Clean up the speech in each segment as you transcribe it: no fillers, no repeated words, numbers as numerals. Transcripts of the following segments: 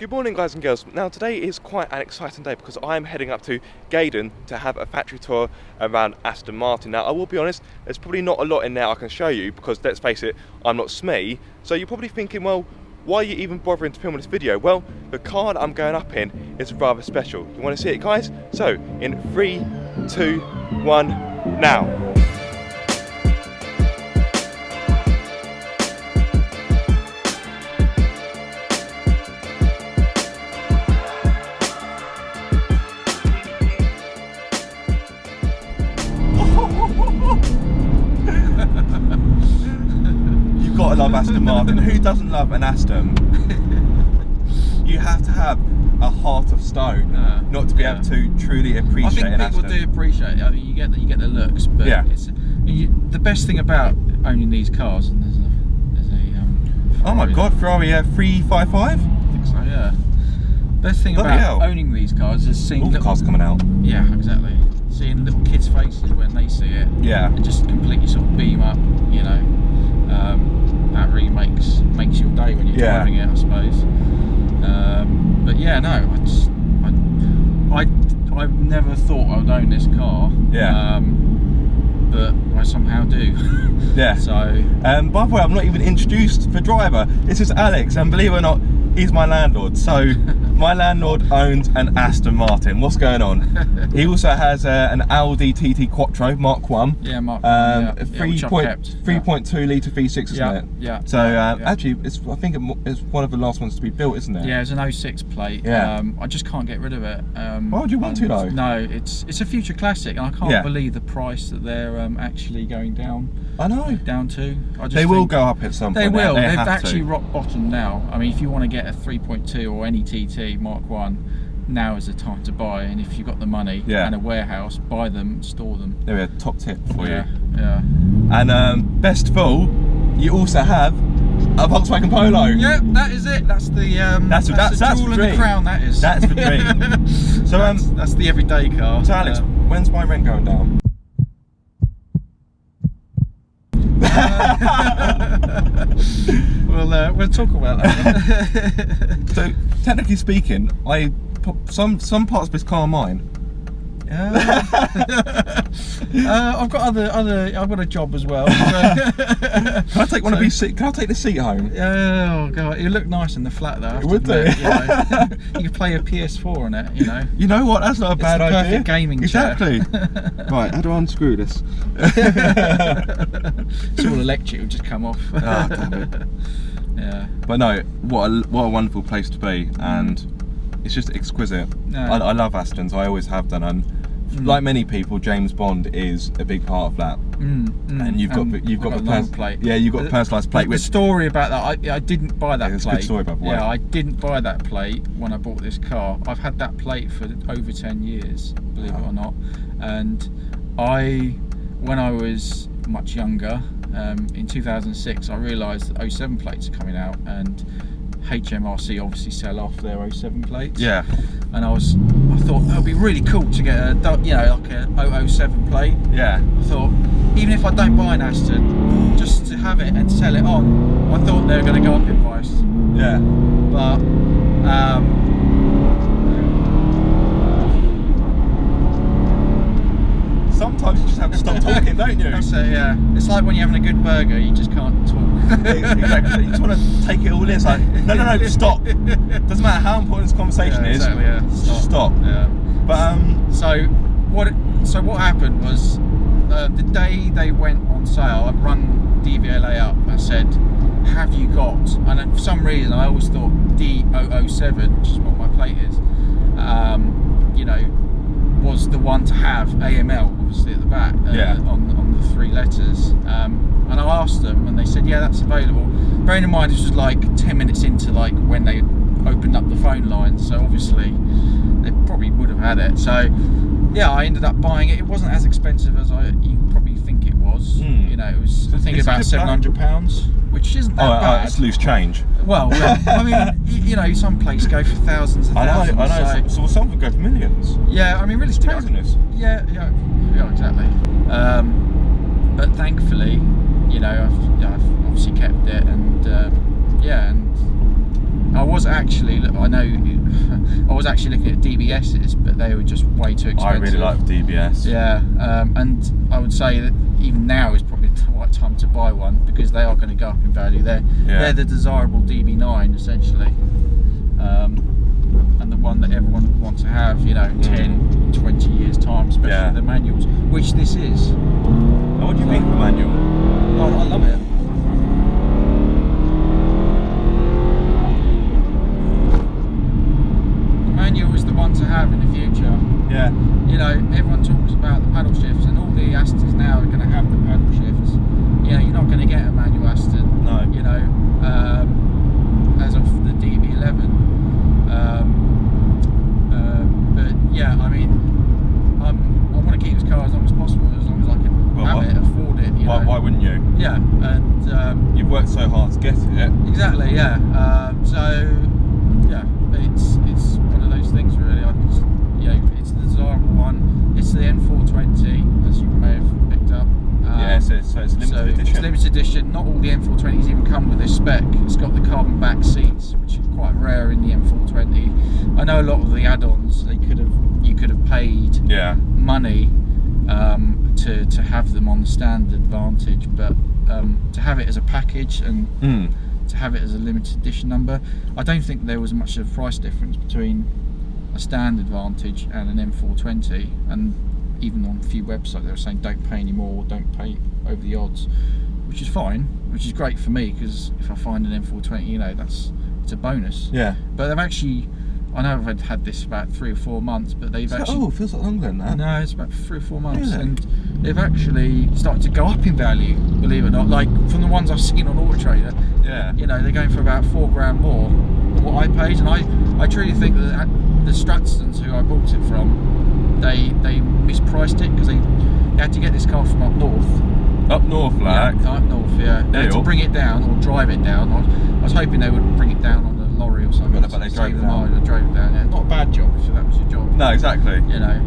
Good morning, guys and girls. Now today is quite an exciting day because I'm heading up to Gaydon to have a factory tour around Aston Martin. Now I will be honest, there's probably not a lot in there I can show you because let's face it, I'm not Smee. So you're probably thinking, well, why are you even bothering to film this video? Well, the car that I'm going up in is rather special. You want to see it, guys? So in 3, 2, 1, now. You've got to love Aston Martin. Who doesn't love an Aston? You have to have a heart of stone not to be able to truly appreciate an Aston. I think people do appreciate it. I mean, you get the looks, but the best thing about owning these cars, and there's a oh my God, Ferrari 355. I think so, yeah. Best thing about owning these cars is seeing little cars coming out. Yeah, exactly. Seeing little kids' faces when they see it. Yeah. And just completely sort of beam up, you know. That really makes your day when you're driving it, I suppose. But yeah, no, I never thought I would own this car. Yeah. But I somehow do. Yeah. So. By the way, I'm not even introduced the driver. This is Alex, and believe it or not, he's my landlord. So my landlord owns an Aston Martin. What's going on? He also has an Audi TT Quattro Mark 1. Yeah, Mark 1. 3.2 litre V6, isn't it? Yeah. So actually, I think it's one of the last ones to be built, isn't it? Yeah, it's an 06 plate. Yeah. I just can't get rid of it. Why would you want to though? No, it's a future classic, and I can't believe the price that they're actually going down. I know. Down to. They will go up at some point. They will. They've have actually to. rock bottom now. I mean, if you want to get a 3.2 or any TT Mark 1, now is the time to buy. And if you've got the money and a warehouse, buy them, store them. There we go. Top tip for you. Yeah. And best of all, you also have a Volkswagen Polo. Yeah, that is it. That's the that's the jewel in dream. the crown. That is. That's the dream. So that's the everyday car. So Alex, when's my rent going down? We'll talk about that. So technically speaking, some parts of this car are mine. I've got I've got a job as well. Can I take one of these? Can I take the seat home? Oh God, it look nice in the flat though. It would do. You could play a PS4 on it. You know. You know what? That's not a bad idea. Perfect gaming chair. Exactly. Right, how do I unscrew this? It's all electric. It'll just come off. Oh, damn it. Yeah. But no, what a wonderful place to be, and it's just exquisite. No. I love Astons. I always have done, and like many people, James Bond is a big part of that. And you've got the plate. Yeah, you've got the personalised plate. The story about that, I didn't buy that plate. It's a good story, by the way. Yeah, I didn't buy that plate when I bought this car. I've had that plate for over 10 years, believe it or not. And when I was much younger, in 2006, I realised that 07 plates are coming out, and HMRC obviously sell off their 07 plates. Yeah. And I thought that would be really cool to get like a 007 plate. Yeah. I thought, even if I don't buy an Aston, just to have it and sell it on, I thought they were going to go up in price. Yeah. But sometimes you just have to stop talking, don't you? That's it, yeah. It's like when you're having a good burger, you just can't talk. Exactly. You just want to take it all in. It's like, no, stop. Doesn't matter how important this conversation is. Exactly, yeah. Just stop. Yeah. But so what happened was, the day they went on sale, I rung DVLA up and said, have you got, and for some reason I always thought D007, which is what my plate is, you know, was the one to have AML obviously at the back on the 3 letters, and I asked them and they said yeah, that's available. Bearing in mind this was like 10 minutes into like when they opened up the phone lines, so obviously they probably would have had it. So yeah, I ended up buying it. It wasn't as expensive as you probably think it was. You know, it was I think about £700, which isn't that bad. It's loose change. Well, I mean, you know, some places go for thousands and thousands. I know. So some would go for millions. Yeah, I mean, really, it's craziness. Yeah, exactly. But thankfully, you know, I've obviously kept it, and yeah, and I was was actually, I know, I was actually looking at DBSs, but they were just way too expensive. I really like DBS. Yeah, and I would say that even now is probably the right time to buy one, because they are going to go up in value. They're the desirable DB9 essentially, and the one that everyone would want to have, you know, 10, 20 years time, especially the manuals, which this is. Oh, what do you think of the manual? Oh, I love it. The manual is the one to have in the future. Yeah. You know, everyone talks about the paddle shifts, and all the Astons now are going to have the paddle shifts. You know, you're not going to get a manual Aston. No. You know, as of the DB11. But yeah, I mean, I want to keep this car as long as possible, as long as I can have it, afford it. You know? Why wouldn't you? Yeah, and you've worked so hard to get it. Exactly. Yeah. So yeah, it's one of those things really. It's the desirable one. It's the N420, as you may have picked up. So it's limited edition. It's limited edition. Not all the N420s even come with this spec. It's got the carbon back seats, which is quite rare in the N420. I know a lot of the add-ons you could have paid money to have them on the standard Vantage, but to have it as a package and to have it as a limited edition number, I don't think there was much of a price difference between a standard Vantage and an M420, and even on a few websites they were saying don't pay any more, don't pay over the odds, which is fine, which is great for me, because if I find an M420, you know, it's a bonus. Yeah. But they've actually, I know I've had this about 3 or 4 months, but they've actually... Oh, it feels like longer than that. No, it's about 3 or 4 months, really? And they've actually started to go up in value, believe it or not. Like from the ones I've seen on Auto Trader, you know, they're going for about £4 more than what I paid, and I truly think that the Stratstons who I bought it from, they mispriced it, because they had to get this car from up north. Up north, like? Yeah, up north, yeah. They had to bring it down or drive it down. I was hoping they would bring it down on a lorry or something. But they drove it down. They drove it down. Yeah, not a bad job if that was your job. No, exactly. You know,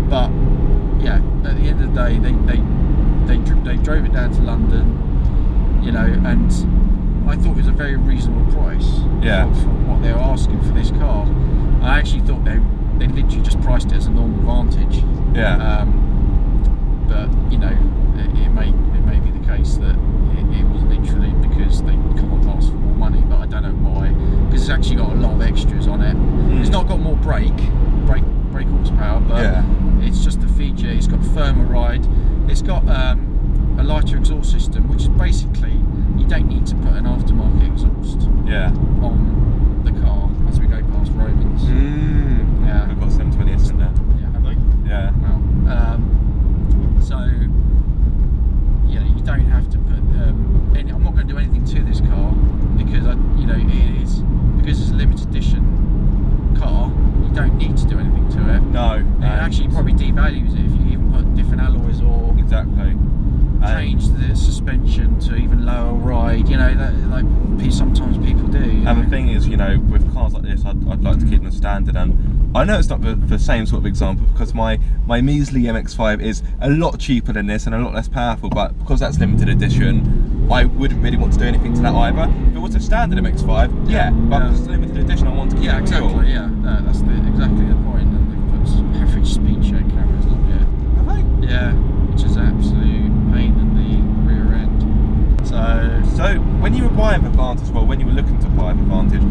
but yeah, at the end of the day, they drove it down to London. You know, and I thought it was a very reasonable price for what they were asking for this car. I actually thought they literally just priced it as a normal Vantage. Yeah. But you know, it may be the case that it was literally because they can't ask for more money, but I don't know why. Because it's actually got a lot of extras on it. It's not got more brake horsepower, but it's just a feature. It's got firmer ride. It's got a lighter exhaust system, which is basically you don't need to put an aftermarket exhaust on the car as we go past Romans. Yeah. We've got 720s in there. Yeah, have they? Yeah. Well, so you know, you don't have to put I'm not going to do anything to this car, because because it's a limited edition car, you don't need to do anything to it. No. It actually probably devalues it if you even put different alloys or change the suspension to even lower ride, you know, that like sometimes people do. And the thing is, you know, with cars like this, I'd like to keep them standard, and I know it's not the same sort of example, because my measly MX-5 is a lot cheaper than this and a lot less powerful, but because that's limited edition, I wouldn't really want to do anything to that either. If it was a standard MX-5, but because it's limited edition, I want to keep it exactly, real. yeah, no, that's exactly the point, and they've put average speed check cameras on here. Have they? Yeah, which is an absolute pain in the rear end. So when you were buying the Vantage, when you were looking to buy the Vantage,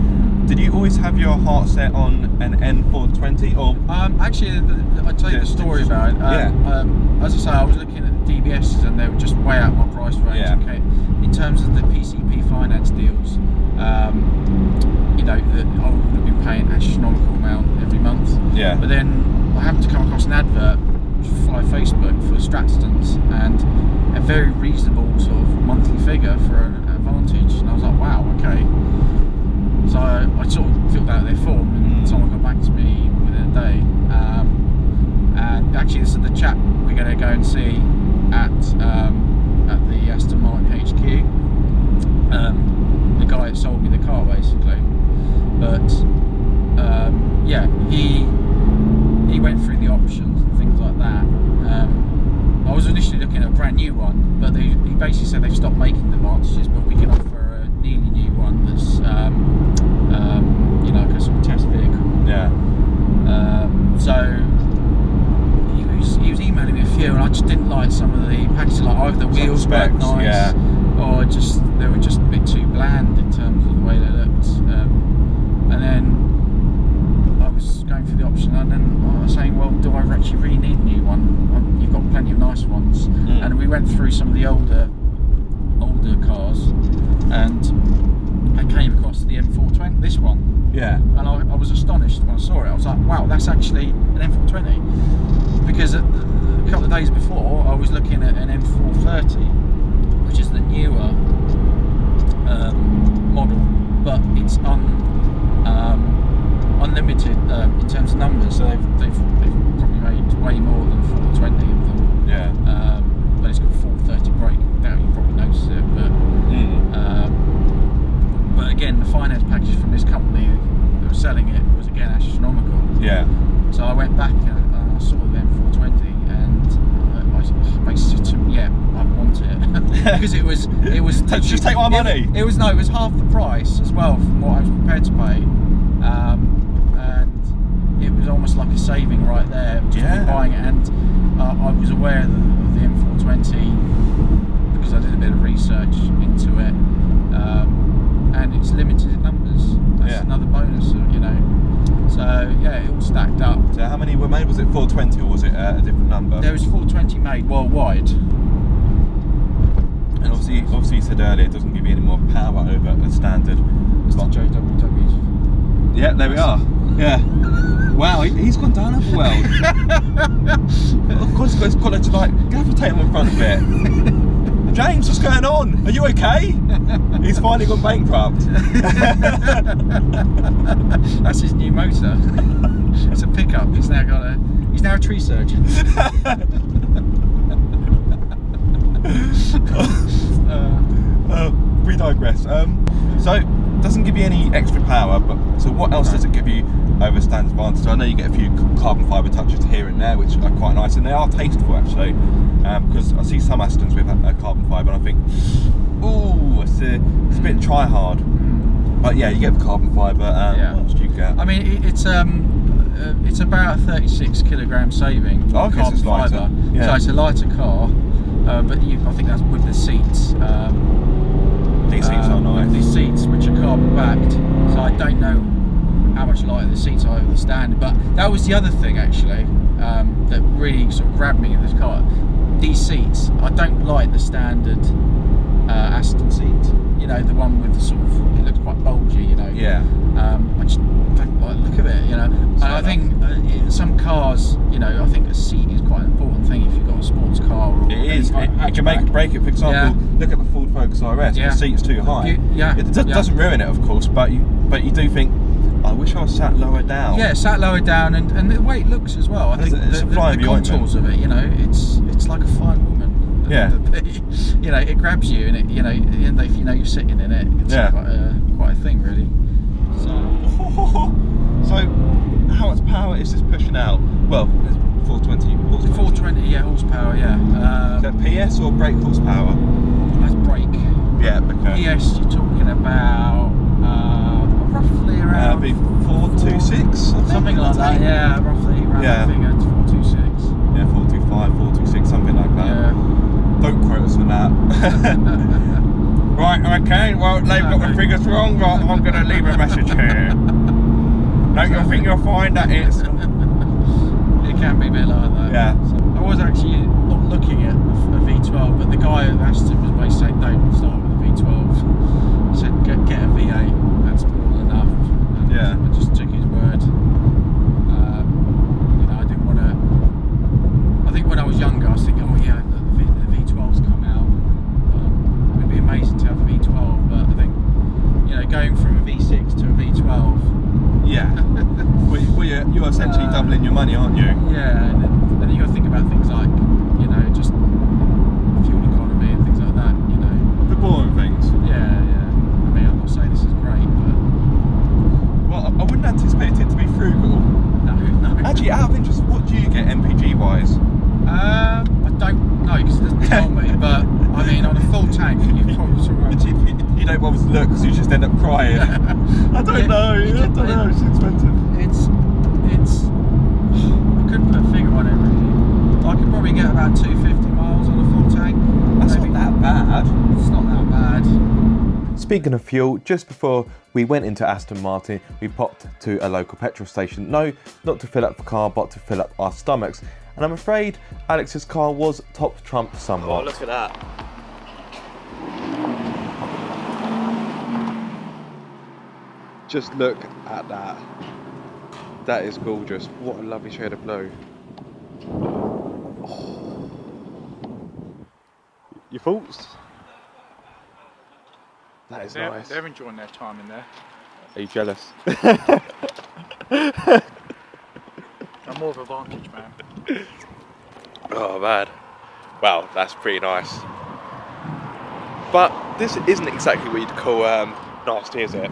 did you always have your heart set on an N420, or? Actually, I'll tell you the story about it. As I say, I was looking at the DBSs, and they were just way out my price range. Okay, in terms of the PCP finance deals, you know, that I would have been paying an astronomical amount every month. Yeah. But then I happened to come across an advert via Facebook for Stratstons, and a very reasonable sort of monthly figure for a Vantage, and I was like, wow, okay. So I sort of filled out their form, and someone got back to me within a day. And actually, this is the chap we're going to go and see at the Aston Martin HQ. The guy that sold me the car, basically. But yeah, he went through the options and things like that. I was initially looking at a brand new one, but he basically said they've stopped making the Vantages, but we can offer a nearly new one that's weren't specs, nice, yeah. or just they were just a bit too bland in terms of the way they looked. And then I was going for the option, and then I was saying, well, do I actually really need a new one? You've got plenty of nice ones. And we went through some of the older cars, and I came across the M420, this one. Yeah. And I was astonished when I saw it. I was like, wow, that's actually an M420. Because a couple of days before, I was looking at an M430, which is the newer model, but it's unlimited in terms of numbers. So they've probably made way more than 420 of them. Yeah. But it's got 430 brake. I doubt you probably noticed it, but again, the finance package from this company that was selling it was again astronomical. Yeah. So I went back and I saw the M420, and I basically said, yeah, I want it because it was Just take my money. It was half the price as well from what I was prepared to pay, and it was almost like a saving right there just for buying it. And I was aware of the M420 because I did a bit of research into it, and it's limited in numbers. That's another bonus, you know. So yeah, it all stacked up. So how many were made? Was it 420 or was it a different number? There was 420 made worldwide. And obviously you said earlier it doesn't give you any more power over a standard. It's the JWWs. Yeah, there we are. Yeah. Wow, he's gone down a world. Of course, he's got to like gravitate him in front a bit. James, what's going on? Are you okay? He's finally gone bankrupt. That's his new motor. It's a pickup. He's now a tree surgeon. We digress. So it doesn't give you any extra power, but so what else does it give you over standard Vantage? I know you get a few carbon fibre touches here and there, which are quite nice, and they are tasteful actually. Because I see some Astons with a carbon fibre, and I think, ooh, it's a bit try hard. But yeah, you get the carbon fibre. What else do you get? I mean, it's about a 36 kilogram saving on carbon fibre. Yeah. So it's a lighter car, but I think that's with the seats. These seats are nice. These seats, which are carbon backed, so I don't know how much lighter the seats are over the standard. But that was the other thing actually that really sort of grabbed me in this car. These seats, I don't like the standard Aston seat. You know, the one with the sort of, it looks quite bulgy. You know. Yeah. I just don't like the look of it. You know, and I think some cars, you know, I think a seat is quite an important thing if you've got a sports car. Or it is. It can make or break it. For example, look at the Ford Focus RS. The seat's too high. It doesn't ruin it, of course, but you do think, I wish I was sat lower down. Yeah, sat lower down, and the way it looks as well. I think the contours of it, you know, it's like a fine woman. Yeah. You know, it grabs you, and it, you know, at the end of, you know, you're sitting in it. It's quite a thing, really. So, how much power is this pushing out? Well, it's 420 horsepower. 420, yeah, horsepower, yeah. Is that PS or brake horsepower? That's brake. Yeah, okay. PS, you're talking about roughly around 426, something like that. Yeah, roughly around that figure. It's 426. Yeah, 425, 426, something like that. Yeah. Don't quote us on that. Right, okay, well, they've got the figures wrong, right, I'm going to leave a message here. Don't you think you'll find that it's... It can be a bit like that. Yeah. So I was actually not looking at a V12, but the guy at Aston was basically saying, don't start with a V12. He said, get a V8, that's more than enough. And I just took his word. You know, I didn't want to... I think when I was younger, I was thinking, oh yeah, the V12's come out. It'd be amazing to have a V12, but I think, you know, going from a V6 to a V12. Yeah. well, you're essentially doubling your money, aren't you? Yeah, and then you got to think about things like, you know, just fuel economy and things like that, you know. The boring things. Yeah. I mean, I'm not saying this is great, but... Well, I wouldn't anticipate it to be frugal. No. Actually, out of interest, what do you get MPG-wise? I don't know, because it doesn't tell me, but, I mean, on a full tank, you've probably sort of... You don't bother to look because you just end up crying. I don't know, it's expensive. It's I couldn't put a figure on it really. I could probably get about 250 miles on a full tank. That's maybe. not that bad. It's not that bad. Speaking of fuel, just before we went into Aston Martin, we popped to a local petrol station. No, not to fill up the car, but to fill up our stomachs. And I'm afraid Alex's car was top trump somewhat. Oh, look at that. Just look at that. That is gorgeous. What a lovely shade of blue. Oh. Your thoughts? That is nice. They're enjoying their time in there. Are you jealous? I'm more of a Vantage man. Oh man. Wow, that's pretty nice. But this isn't exactly what you'd call nasty, is it?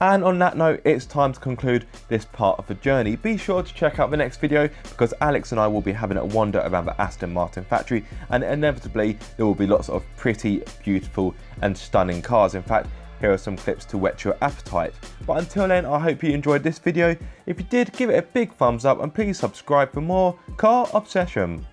And on that note, it's time to conclude this part of the journey. Be sure to check out the next video because Alex and I will be having a wander around the Aston Martin factory, and inevitably there will be lots of pretty, beautiful and stunning cars. In fact, here are some clips to whet your appetite. But until then, I hope you enjoyed this video. If you did, give it a big thumbs up and please subscribe for more car obsession.